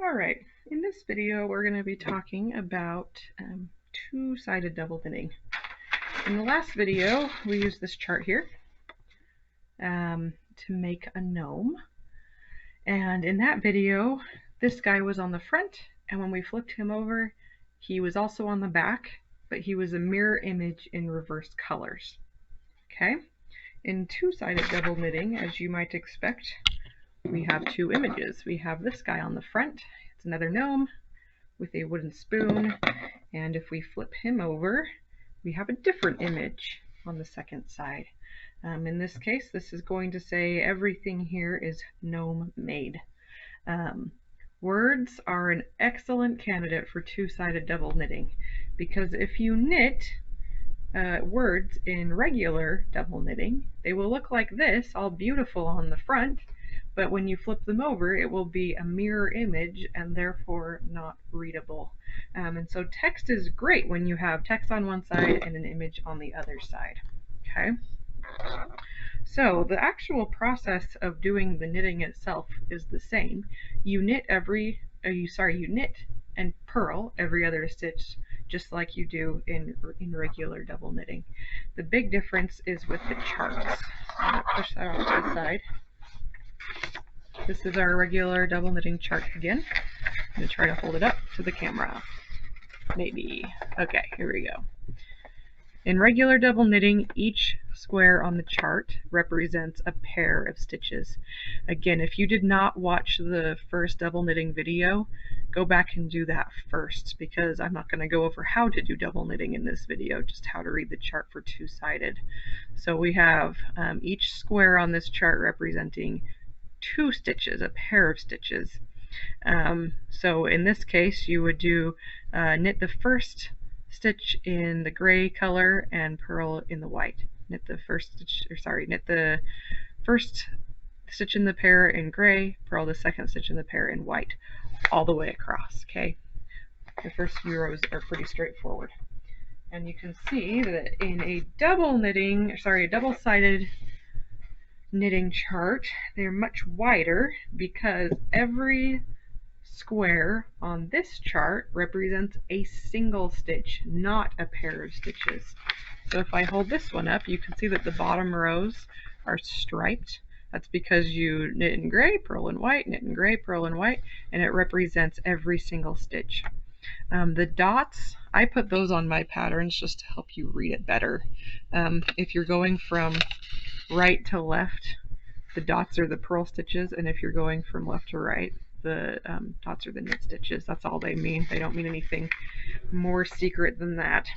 Alright, in this video we're going to be talking about two-sided double knitting. In the last video we used this chart here to make a gnome, and in that video this guy was on the front, and when we flipped him over he was also on the back, but he was a mirror image in reversed colors. Okay, in two-sided double knitting, as you might expect, we have two images. We have this guy on the front. It's another gnome with a wooden spoon, and if we flip him over we have a different image on the second side. In this case this is going to say everything here is gnome made. Words are an excellent candidate for two-sided double knitting, because if you knit words in regular double knitting, they will look like this, all beautiful on the front, but when you flip them over it will be a mirror image and therefore not readable. And so text is great when you have text on one side and an image on the other side. Okay, so the actual process of doing the knitting itself is the same. You knit you knit and purl every other stitch, just like you do in regular double knitting. The big difference is with the charts. I'm going to push that off to the side. This is our regular double knitting chart again. I'm going to try to hold it up to the camera. Maybe. Okay, here we go. In regular double knitting, each square on the chart represents a pair of stitches. Again, if you did not watch the first double knitting video, go back and do that first, because I'm not going to go over how to do double knitting in this video, just how to read the chart for two-sided. So we have each square on this chart representing two stitches, a pair of stitches. So in this case you would do knit the first stitch in the gray color and purl in the white. Knit the first stitch in the pair in gray, purl the second stitch in the pair in white, all the way across. Okay, the first few rows are pretty straightforward, and you can see that in a double-sided knitting chart they're much wider, because every square on this chart represents a single stitch, not a pair of stitches. So if I hold this one up, you can see that the bottom rows are striped. That's because you knit in gray, purl in white, knit in gray, purl in white, and it represents every single stitch. The dots, I put those on my patterns just to help you read it better. If you're going from right to left, the dots are the purl stitches, and if you're going from left to right, the dots are the knit stitches. That's all they mean. They don't mean anything more secret than that.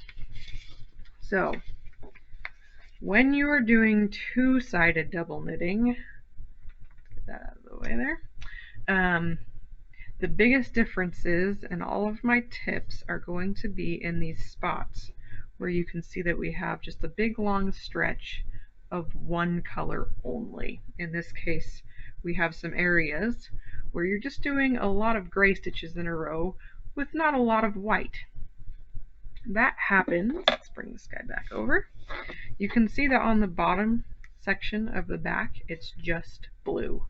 So when you are doing two-sided double knitting, get that out of the way there, the biggest differences and all of my tips are going to be in these spots where you can see that we have just a big long stretch of one color only. In this case we have some areas where you're just doing a lot of gray stitches in a row with not a lot of white. That happens, let's bring this guy back over. You can see that on the bottom section of the back it's just blue,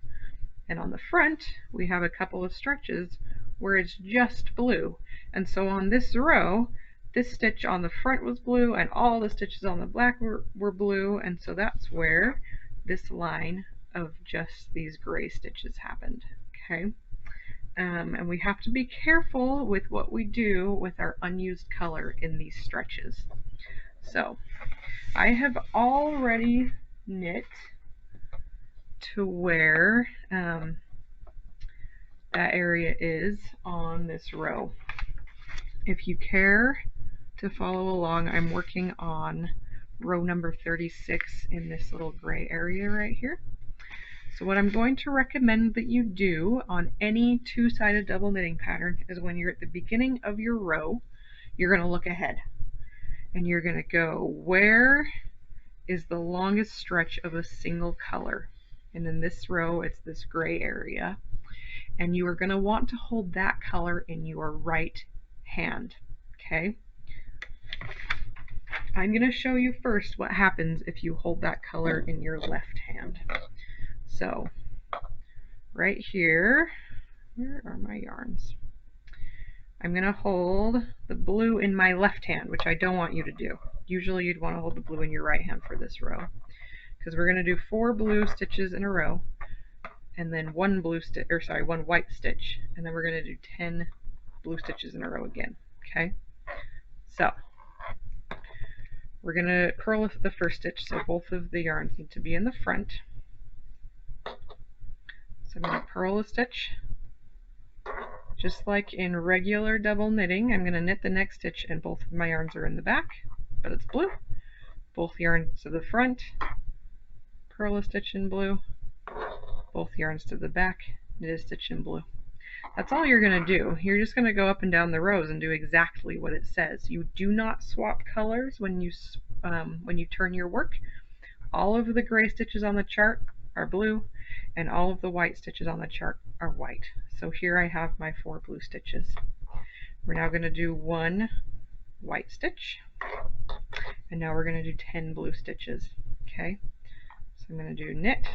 and on the front we have a couple of stretches where it's just blue. And so on this row, this stitch on the front was blue and all the stitches on the back were blue, and so that's where this line of just these gray stitches happened. Okay, and we have to be careful with what we do with our unused color in these stretches. So I have already knit to where that area is on this row. If you care to follow along, I'm working on row number 36 in this little gray area right here. So what I'm going to recommend that you do on any two-sided double knitting pattern is when you're at the beginning of your row, you're going to look ahead and you're going to go, where is the longest stretch of a single color? And in this row it's this gray area, and you are going to want to hold that color in your right hand. Okay, I'm going to show you first what happens if you hold that color in your left hand. So right here Where are my yarns? I'm going to hold the blue in my left hand, which I don't want you to do. Usually you'd want to hold the blue in your right hand for this row, because we're going to do 4 blue stitches in a row, and then one white stitch, and then we're going to do 10 blue stitches in a row again. Okay, so we're going to purl the first stitch, so both of the yarns need to be in the front. So I'm going to purl a stitch. Just like in regular double knitting, I'm going to knit the next stitch and both of my yarns are in the back, but it's blue. Both yarns to the front, purl a stitch in blue, both yarns to the back, knit a stitch in blue. That's all you're going to do. You're just going to go up and down the rows and do exactly what it says. You do not swap colors when you turn your work. All of the gray stitches on the chart are blue, and all of the white stitches on the chart are white. So here I have my 4 blue stitches. We're now going to do 1 white stitch, and now we're going to do 10 blue stitches. Okay, so I'm going to do knit,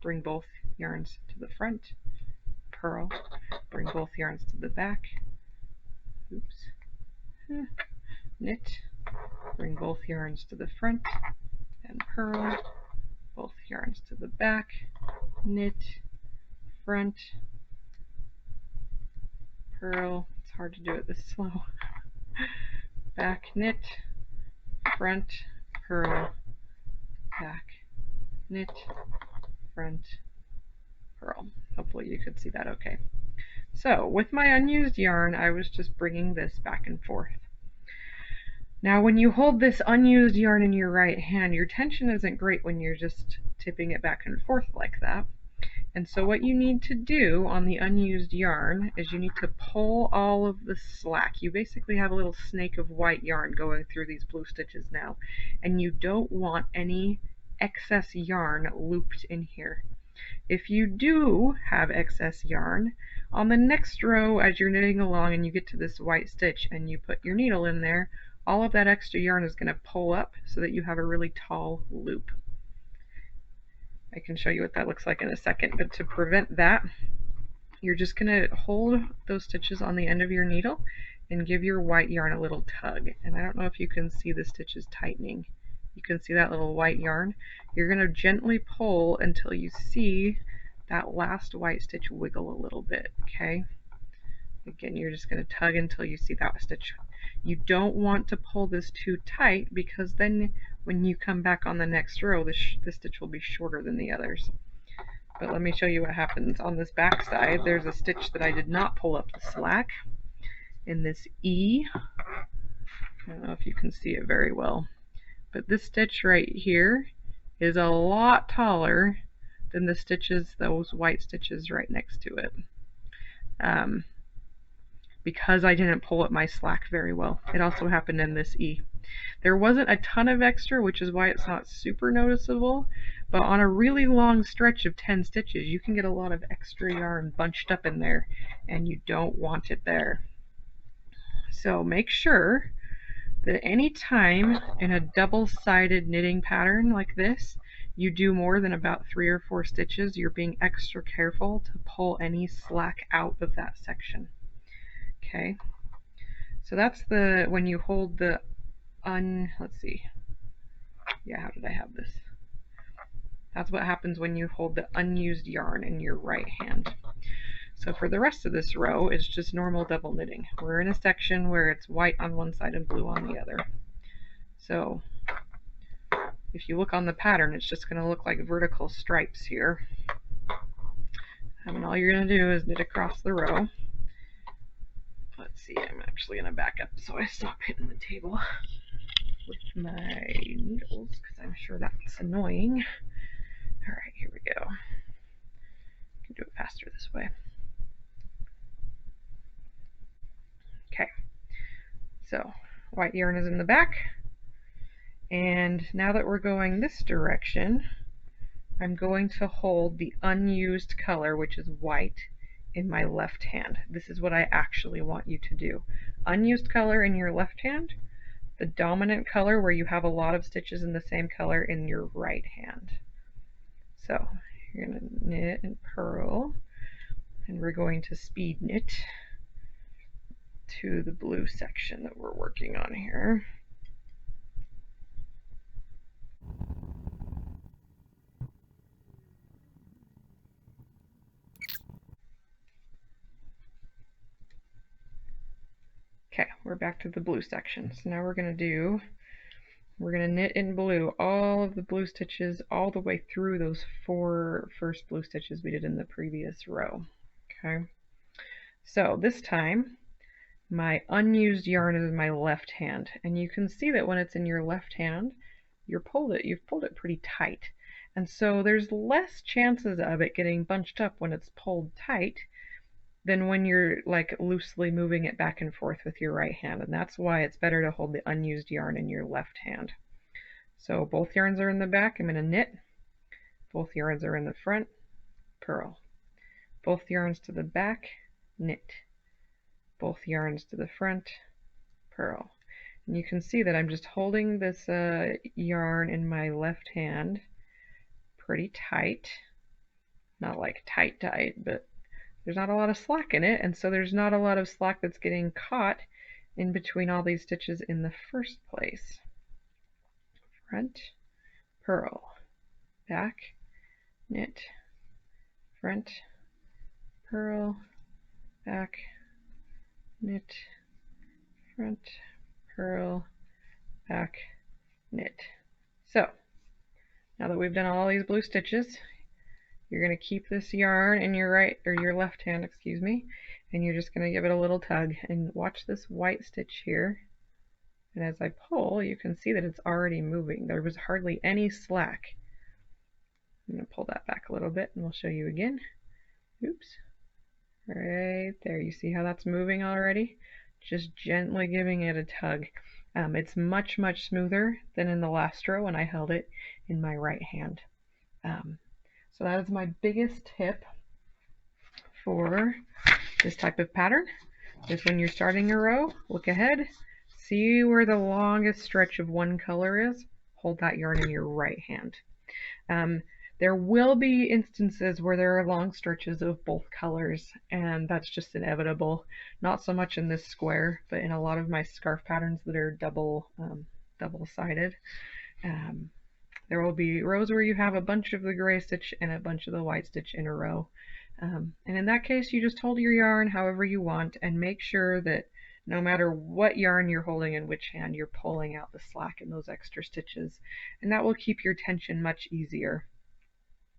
bring both yarns to the front, purl, bring both yarns to the back, knit, bring both yarns to the front, and purl, both yarns to the back, knit, front, purl, it's hard to do it this slow, back, knit, front, purl, back, knit, front, purl. Hopefully you could see that okay. So with my unused yarn, I was just bringing this back and forth. Now when you hold this unused yarn in your right hand, your tension isn't great when you're just tipping it back and forth like that. And so what you need to do on the unused yarn is you need to pull all of the slack. You basically have a little snake of white yarn going through these blue stitches now, and you don't want any excess yarn looped in here. If you do have excess yarn, on the next row as you're knitting along and you get to this white stitch and you put your needle in there, all of that extra yarn is going to pull up so that you have a really tall loop. I can show you what that looks like in a second, but to prevent that, you're just going to hold those stitches on the end of your needle and give your white yarn a little tug. And I don't know if you can see the stitches tightening. You can see that little white yarn. You're going to gently pull until you see that last white stitch wiggle a little bit, okay? Again, you're just going to tug until you see that stitch. You don't want to pull this too tight, because then when you come back on the next row, this stitch will be shorter than the others. But let me show you what happens on this back side. There's a stitch that I did not pull up the slack in this E. I don't know if you can see it very well, but this stitch right here is a lot taller than the stitches, those white stitches right next to it. Because I didn't pull up my slack very well. It also happened in this E. There wasn't a ton of extra, which is why it's not super noticeable, but on a really long stretch of 10 stitches, you can get a lot of extra yarn bunched up in there, and you don't want it there. So make sure that any time in a double-sided knitting pattern like this, you do more than about 3 or 4 stitches, you're being extra careful to pull any slack out of that section. Okay, so that's when you hold the let's see, yeah, how did I have this? That's what happens when you hold the unused yarn in your right hand. So for the rest of this row, it's just normal double knitting. We're in a section where it's white on one side and blue on the other. So if you look on the pattern, it's just going to look like vertical stripes here. And all you're going to do is knit across the row. Let's see, I'm actually going to back up so I stop hitting the table with my needles, because I'm sure that's annoying. Alright, here we go. I can do it faster this way. Okay, so white yarn is in the back, and now that we're going this direction, I'm going to hold the unused color, which is white, in my left hand. This is what I actually want you to do. Unused color in your left hand, the dominant color where you have a lot of stitches in the same color in your right hand. So you're going to knit and purl, And we're going to speed knit to the blue section that we're working on here. Okay, we're back to the blue section. So now we're going to knit in blue all of the blue stitches all the way through those 4 first blue stitches we did in the previous row. Okay, so this time my unused yarn is in my left hand, and you can see that when it's in your left hand, you've pulled it pretty tight, and so there's less chances of it getting bunched up when it's pulled tight than when you're like loosely moving it back and forth with your right hand, and that's why it's better to hold the unused yarn in your left hand. So both yarns are in the back, I'm going to knit, both yarns are in the front, purl, both yarns to the back, knit, both yarns to the front, purl. And you can see that I'm just holding this yarn in my left hand pretty tight, not like tight, but there's not a lot of slack in it, and so there's not a lot of slack that's getting caught in between all these stitches in the first place. Front, purl, back, knit, front, purl, back, knit, front, purl, back, knit. So now that we've done all these blue stitches, you're going to keep this yarn in your right or your left hand, excuse me, and you're just going to give it a little tug and watch this white stitch here. And as I pull, you can see that it's already moving. There was hardly any slack. I'm going to pull that back a little bit and we'll show you again. Oops. Right there. You see how that's moving already? Just gently giving it a tug. It's much, much smoother than in the last row when I held it in my right hand. So that is my biggest tip for this type of pattern, is when you're starting a row, look ahead, see where the longest stretch of one color is, hold that yarn in your right hand. There will be instances where there are long stretches of both colors, and that's just inevitable. Not so much in this square, but in a lot of my scarf patterns that are double-sided. There will be rows where you have a bunch of the gray stitch and a bunch of the white stitch in a row. And in that case, you just hold your yarn however you want and make sure that no matter what yarn you're holding in which hand, you're pulling out the slack in those extra stitches. And that will keep your tension much easier.